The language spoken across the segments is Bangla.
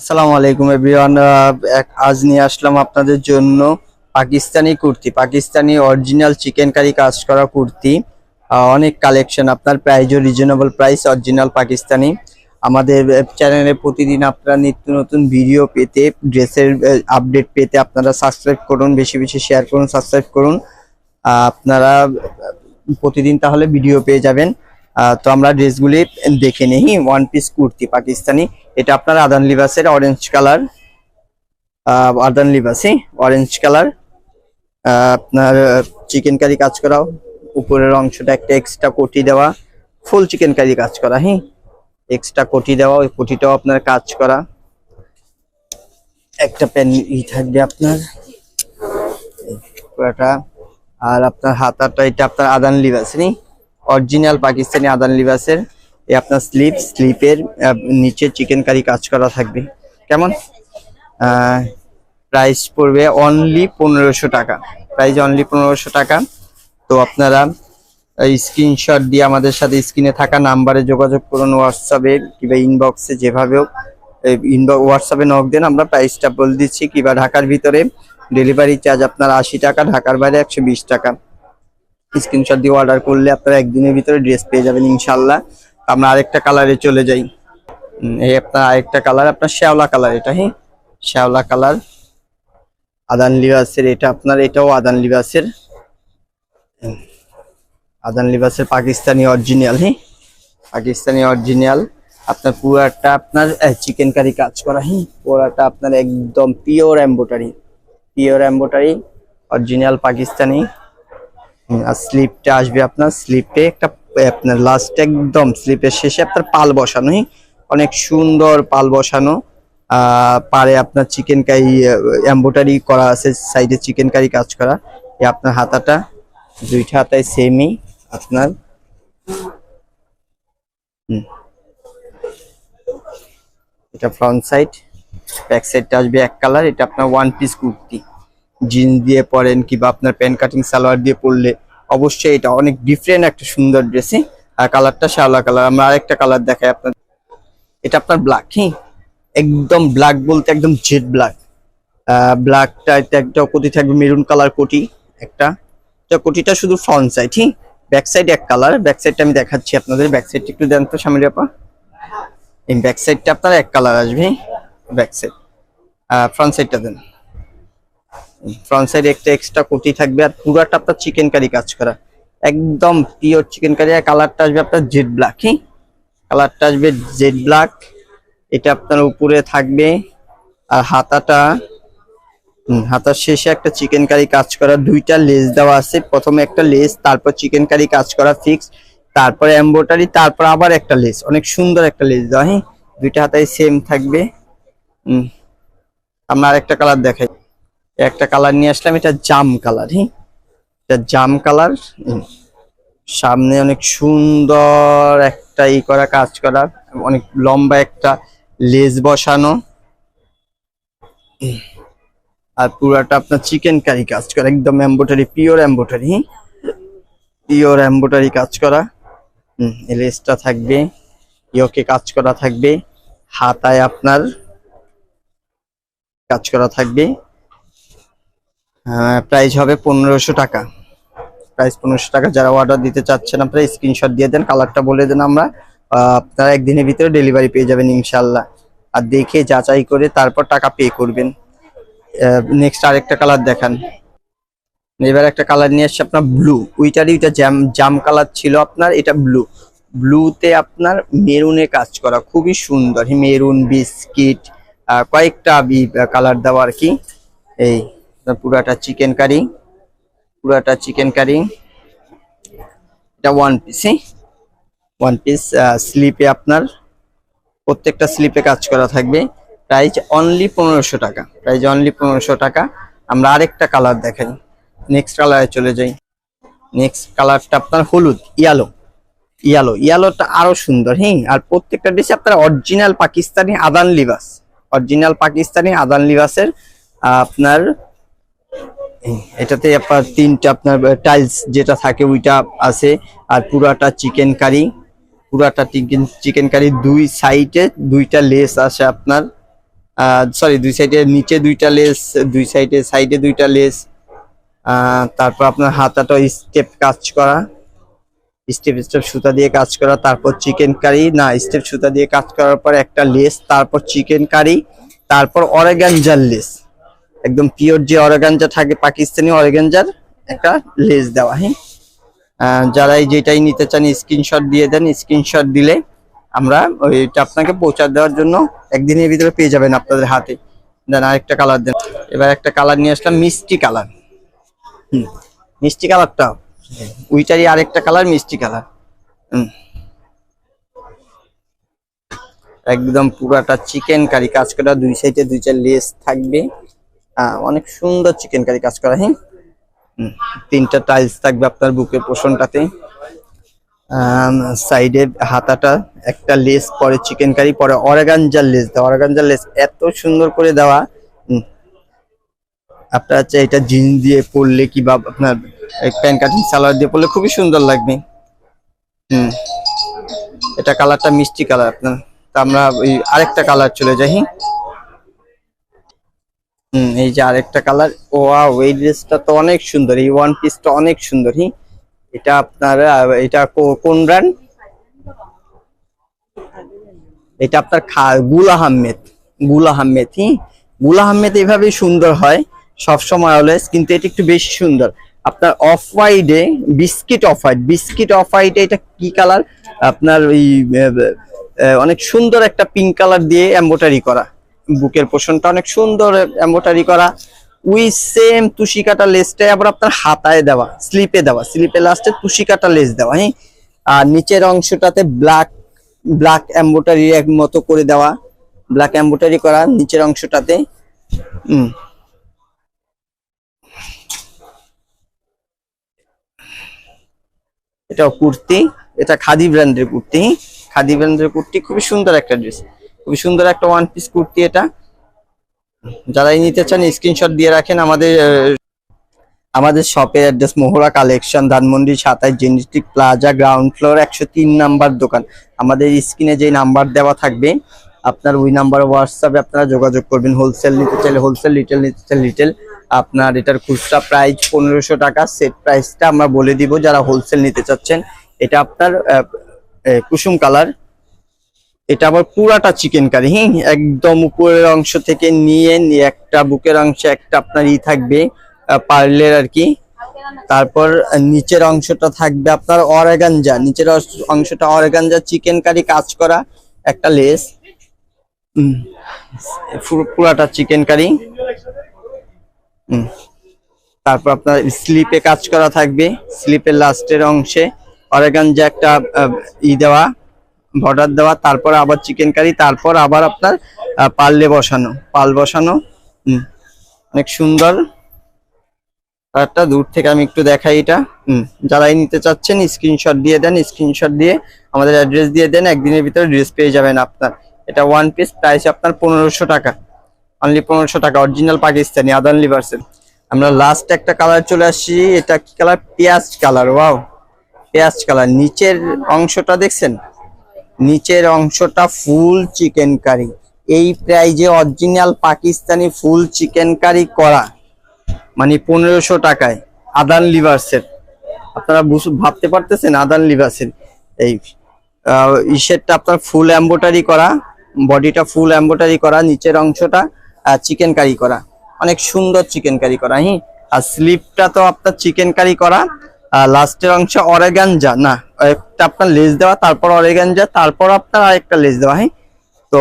আসসালামু আলাইকুম এভরিওয়ান। আজ নিয়ে আসলাম আপনাদের জন্য Pakistani kurti, Pakistani original chicken curry কাজ করা কুর্তি। অনেক কালেকশন, আপনার প্রাইসও রিজনেবল প্রাইস, অরিজিনাল পাকিস্তানি। আমাদের চ্যানেলে প্রতিদিন আপনারা নিত্য নতুন ভিডিও পেতে, ড্রেসের আপডেট পেতে আপনারা সাবস্ক্রাইব করুন, বেশি বেশি শেয়ার করুন, সাবস্ক্রাইব করুন। আপনারা প্রতিদিন তাহলে ভিডিও পেয়ে যাবেন। তো আমরা ড্রেসগুলি দেখে নেই। ওয়ান পিস কুর্তি পাকিস্তানি, এটা আপনার আদান লিবাসের অরেঞ্জ কালার, আদান লিবাসে অরেঞ্জ কালার। আপনার চিকেন কারি কাজ করা, উপরের অংশটা একটা এক্সট্রা কোটি দেওয়া, ফুল চিকেন কারি কাজ করা। হ্যাঁ, এক্সট্রা কোটি দেওয়া, ওই কোটিটাও আপনার কাজ করা। একটা প্যান থাকবে আপনার পুরাটা। আর আপনার হাতাটা এটা আপনার আদান লিবাসের, অরিজিনাল পাকিস্তানি আদান লিবাসের। এই আপনার স্লিপের নিচে চিকেন কারি কাজ করা থাকবে। কেমন প্রাইস পড়বে? অনলি 1500 টাকা, প্রাইস অনলি 1500 টাকা। তো আপনারা স্ক্রিনশট দিয়ে আমাদের সাথে স্ক্রিনে থাকা নাম্বারে যোগাযোগ করুন, হোয়াটসঅ্যাপে কিংবা ইনবক্সে, যেভাবেও হোয়াটসঅ্যাপে নক দেন, আমরা প্রাইসটা বলে দিচ্ছি। কিংবা ঢাকার ভিতরে ডেলিভারি চার্জ আপনার 80 টাকা, ঢাকার বাইরে 120 টাকা। স্ক্রিনশট দিয়ে অর্ডার করলে আপনারা একদিনের ভিতরে ড্রেস পেয়ে যাবেন ইনশাল্লাহ। আমরা আরেকটা কালারে চলে যাই। এই আপনার আরেকটা কালার, আপনার শ্যাওলা কালার, এটা হ্যাঁ শ্যাওলা কালার আদান লিবাসের। এটা আপনার এটাও আদান লিবাসের, আদান লিবাসের পাকিস্তানি অরিজিনাল। হ্যাঁ, পাকিস্তানি অরিজিনাল। আপনার পুরাটা আপনার চিকেন কারি কাজ করা। হ্যাঁ, পুরাটা আপনার একদম pure embroidery, pure embroidery original Pakistani. আর স্লিপটা আসবে আপনার, স্লিপে একটা আপনার লাস্ট একদম স্লিপের শেষে আপনার পাল বসানো, অনেক সুন্দর পাল বসানো। পারে আপনার চিকেন কারি এমব্রয়ডারি করা আছে, সাইডে চিকেন কারি কাজ করা। এই আপনার হাতাটা দুইটা হাতায় সেমই আপনার। এটা ফ্রন্ট সাইড, ব্যাক সাইডটা আসবে এক কালার। এটা আপনার ওয়ান পিস কুর্তি, জিন্স দিয়ে পরেন কিংবা আপনার প্যান্ট কাটিং সালোয়ার দিয়ে পরলে অবশ্যই এটা অনেক ডিফারেন্ট একটা সুন্দর ড্রেসে। আর কালারটা শ্যাওলা কালার। আমরা আরেকটা কালার দেখাই আপনার, এটা আপনার ব্ল্যাক। হ্যাঁ, একদম ব্ল্যাক বলতে একদম জেড ব্ল্যাক। ব্ল্যাকটা একটা কোটি থাকবে, মেরুন কালার কোটি একটা। কোটিটা শুধু ফ্রন্ট সাইড। হ্যাঁ, ব্যাক সাইড এক কালার। ব্যাক সাইডটা আমি দেখাচ্ছি আপনাদের, ব্যাক সাইডটা একটু দেন তো সামনে আপা। এই ব্যাক সাইডটা আপনার এক কালার আসবে, ব্যাক সাইড। ফ্রন্ট সাইডটা দেন। ফ্রন্ট সাইড একটা এক্সট্রা কোটি থাকবে। আর পুরাটা আপনার চিকেন কারি কাজ করা, একদম পিওর চিকেন কারি। আর কালারটা আসবে আপনার জেড ব্ল্যাক। হ্যাঁ, কালারটা আসবে জেড ব্ল্যাক। এটা আপনার উপরে থাকবে। আর হাতাটা হাতার শেষে একটা চিকেন কারি কাজ করা, দুইটা লেস দেওয়া আছে। প্রথমে একটা লেস, তারপর চিকেন কারি কাজ করা ফিক্স, তারপরে এমব্রয়ডারি, তারপর আবার একটা লেস, অনেক সুন্দর একটা লেস দেওয়া। হ্যাঁ, দুইটা হাতায় সেম থাকবে। আমরা আরেকটা কালার দেখাই। একটা কালার নিয়ে আসলাম, এটা জাম কালার। হ্যাঁ, এটা জাম কালার। সামনে অনেক সুন্দর একটা করা কাজ করা, অনেক লম্বা একটা লেস বসানো। আর পুরাটা আপনার চিকেন কারি কাজ করা, একদম embroidery, pure embroidery, pure embroidery কাজ করা। লেসটা থাকবে, ইয়োকে কাজ করা থাকবে, হাতায় আপনার কাজ করা থাকবে। প্রাইস হবে 1500 টাকা, প্রাইস 1500 টাকা। যারা অর্ডার দিতে চাচ্ছেন আপনারা স্ক্রিনশট দিয়ে দেন, কালারটা বলে দেন, আমরা আপনারা একদিনের ভিতরে ডেলিভারি পেয়ে যাবেন ইনশাল্লাহ। আর দেখে যাচাই করে তারপর টাকা পে করবেন। নেক্সট আরেকটা কালার দেখান। এবার একটা কালার নিয়ে আসছে আপনার ব্লু, ওইটারই ওইটা জাম কালার ছিল আপনার, এটা ব্লু। ব্লুতে আপনার মেরুনে কাজ করা, খুবই সুন্দর। মেরুন বিস্কিট কয়েকটা কালার দেওয়া আর কি। এই পুরাটা চিকেন কারি, পুরাটা চিকেন কারি। এটা ওয়ান পিস, ওয়ান পিস। স্লিপে আপনার প্রত্যেকটা স্লিপে কাজ করা থাকবে। প্রাইস অনলি 1500 টাকা, প্রাইস অনলি 1500 টাকা। আমরা আরেকটা কালার দেখাই, নেক্সট কালারে চলে যাই। নেক্সট কালারটা আপনার হলুদ, ইয়ালো, ইয়ালো। ইয়ালোটা আরো সুন্দর। হ্যাঁ, আর প্রত্যেকটা ড্রেসে আপনার অরিজিনাল পাকিস্তানি আদান লিবাস, অরিজিনাল পাকিস্তানি আদান লিবাসের আপনার। এটাতে আপনার তিনটা আপনার টাইলস যেটা থাকে ওইটা আছে। আর পুরাটা চিকেন কারি, পুরাটা চিকেন কারি। দুই সাইডে দুইটা লেস আছে আপনার, সরি দুই সাইডে নিচে দুইটা লেস, দুই সাইডে দুইটা লেস। তারপর আপনার হাতাটা স্টেপ কাজ করা, স্টেপ সুতা দিয়ে কাজ করা। তারপর চিকেন কারি, না স্টেপ সুতা দিয়ে কাজ করার পর একটা লেস, তারপর চিকেন কারি, তারপর অর্গানজার লেস, একদম পিওর যে অর্গানজা থাকে পাকিস্তানি অর্গানজার একটা লেস দেওয়া। হ্যাঁ, যারা যেটাই নিতে চান স্ক্রিনশট দিয়ে দেন, স্ক্রিনশট দিলে আমরা ওইটা আপনাকে পৌঁছা দেওয়ার জন্য একদিনের ভিতরে পেয়ে যাবেন আপনাদের হাতে। দেন আরেকটা কালার দেন। এবার একটা কালার নিয়ে আসলাম, মিষ্টি কালার। মিষ্টি কালারটা ওইটারই আরেকটা কালার, মিষ্টি কালার। একদম পুরাটা চিকেন কারি কাজ করা, দুই সাইডে দুইটা লেস থাকবে। অনেক সুন্দর চিকেন কারি কাজ করা। হ্যাঁ, তিনটা টাইলস থাকবে আপনার বুকের পোষণটাতে। সাইডে হাতাটা একটা লেস, পরে চিকেন কারি, পরে অর্গানজার লেস দেওয়া। অর্গানজার লেস এত সুন্দর করে দেওয়া, আপনার হচ্ছে এটা জিন্স দিয়ে পরলে কিংবা আপনার প্যান্ট কাটিং সালোয়ার দিয়ে পরলে খুবই সুন্দর লাগবে। এটা কালারটা মিষ্টি কালার আপনার। তা আমরা ওই আরেকটা কালার চলে যাই। এই যে আরেকটা কালার। ওয়াও, এই ড্রেসটা তো অনেক সুন্দর, এই ওয়ান পিসটা অনেক সুন্দর। এটা আপনার এটা কোন ব্র্যান্ড? এটা আপনার গুল আহমেদ। গুল আহমেদ। গুল আহমেদ এইভাবেই সুন্দর হয় সবসময় অলওয়েজ, কিন্তু এটা একটু বেশি সুন্দর। আপনার অফ হোয়াইটে biscuit off white, biscuit off হোয়াইটে এটা কি কালার আপনার ওই অনেক সুন্দর একটা পিঙ্ক কালার দিয়ে এমব্রয়ডারি করা, বুকের পোষণটা অনেক সুন্দর এমব্রয়ডারি করা। উই সেম তুষি কাটা লেসটাই আবার আপনার হাতায় দেওয়া, স্লিপে দেওয়া, স্লিপে লাস্টে তুষি কাটা লেস দেওয়া। হ্যাঁ, আর নিচের অংশটাতে ব্ল্যাক এমব্রয়ডারি এক মতো করে দেওয়া, ব্ল্যাক এমব্রয়ডারি করা নিচের অংশটাতে। এটা কুর্তি, এটা খাদি ব্র্যান্ডের কুর্তি। খাদি ব্র্যান্ডের কুর্তি, খুবই সুন্দর একটা ড্রেস, খুবই সুন্দর একটা ওয়ান পিস কুর্তি। এটা যারাই নিতে চান স্ক্রিনশট দিয়ে রাখেন। আমাদের শপের address Mohra collection, Dhanmondi 27 Genetic Plaza, ground floor, 103 number দোকান। আমাদের স্ক্রিনে যে নাম্বার দেওয়া থাকবে আপনার ওই নাম্বারে হোয়াটসঅ্যাপে আপনারা যোগাযোগ করবেন। হোলসেল নিতে চাইলে হোলসেল, রিটেল নিতে চাইলে রিটেল। আপনার এটার খুচরা প্রাইস 1500 টাকা, সেট প্রাইসটা আমরা বলে দিব যারা হোলসেল নিতে চাচ্ছেন। এটা আপনার কুসুম কালার। এটা আবার পুরাটা চিকেন কারি। একদম উপরের অংশ থেকে নিয়ে একটা বুকের অংশে একটা আপনার থাকবে পার্লের আর কি। তারপর নিচের অংশটা থাকবে আপনার অর্গানজা, নিচের অংশটা অর্গানজা চিকেন কারি কাজ করা একটা লেস। পুরাটা চিকেন কারি। তারপর আপনার স্লিপে কাজ করা থাকবে, স্লিপের লাস্টের অংশে অর্গানজা একটা দেওয়া, বর্ডার দেওয়া। তারপর আবার চিকেন কারি, তারপর আবার আপনার পাল বসানো। অনেক সুন্দর। একটা দূর থেকে আমি একটু দেখাই এটা। যারাই নিতে চাচ্ছেন স্ক্রিনশট দিয়ে দেন, স্ক্রিনশট দিয়ে আমাদের অ্যাড্রেস দিয়ে দেন, একদিনের ভিতরে ড্রেস পেয়ে যাবেন আপনার। এটা ওয়ান পিস প্রাইস আপনার 1500 টাকা, অনলি 1500 টাকা, অরিজিনাল পাকিস্তানি আদান লিভার্সের। আমরা লাস্ট একটা কালার চলে আসছি। এটা কি কালার? পেঁয়াজ কালার। ওয়াও, পেঁয়াজ কালার। নিচের অংশটা দেখছেন, নিচের অংশটা ফুল চিকেন কারি। এই প্রাইজে original Pakistani full chicken curry করা, মানে 1500 টাকায় আদান লিভার্সের। আপনারা ভাবতে পারতেছেন আদান লিভার্সের এই ইশেরটা আপনার ফুল এমব্রয়ডারি করা, বডিটা ফুল এমব্রয়ডারি করা, নিচের অংশটা চিকেন কারি করা, অনেক সুন্দর চিকেন কারি করা। আর স্লিপটা তো আপনার চিকেন কারি করা, লাস্টের অংশে অর্গানজা, না একটা আপনার লেস দেওয়া, তারপর অর্গানজা, তারপর আপনার আরেকটা লেস দেওয়া। তো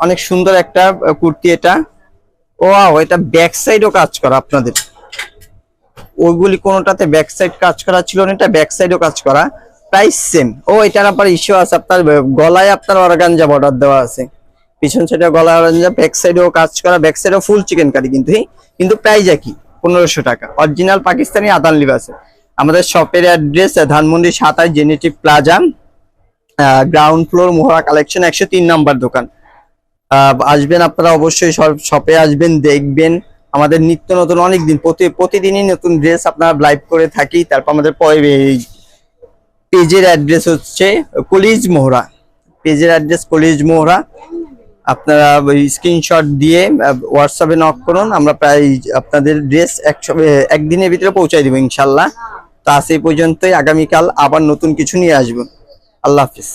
অনেক সুন্দর একটা কুর্তি এটা। ওয়াও, এটা ব্যাক সাইডও কাজ করা আপনাদের। ওইগুলি কোনোটাতে ব্যাক সাইড কাজ করা ছিল না, এটা ব্যাক সাইডও কাজ করা, প্রাইস সেম। ও এটার আবার ইস্যু আছে, আপনার গলায় আপনার অর্গানজা বর্ডার দেওয়া আছে, পিছন সাইডে গলায় অর্গানজা, ব্যাক সাইডেও কাজ করা, ব্যাক সাইডেও ফুল চিকেন কারি। কিন্তু প্রাইস একই, 1500 টাকা, অরিজিনাল পাকিস্তানি আদান লিভার্সে। আমাদের শপের address Dhanmondi 27 Genetic Plaza, ground floor, Mohra collection, 103 number দোকান। আসবেন আপনারা অবশ্যই, শপে আসবেন, দেখবেন আমাদের নিত্য নতুন অনেক দিন প্রতিদিনই নতুন ড্রেস আপনারা লাইভ করে থাকি। তারপর আমাদের পেজের অ্যাড্রেস হচ্ছে কলিজ মোহরা, পেজের অ্যাড্রেস কলিজ মোহরা। আপনারা ওই স্ক্রিনশট দিয়ে হোয়াটসঅ্যাপে নক করুন, আমরা প্রায় আপনাদের ড্রেস একদিনের ভিতরে পৌঁছায় দিব ইনশাল্লাহ। তো আজ এই পর্যন্তই, আগামীকাল আবার নতুন কিছু নিয়ে আসবো। আল্লাহ হাফিজ।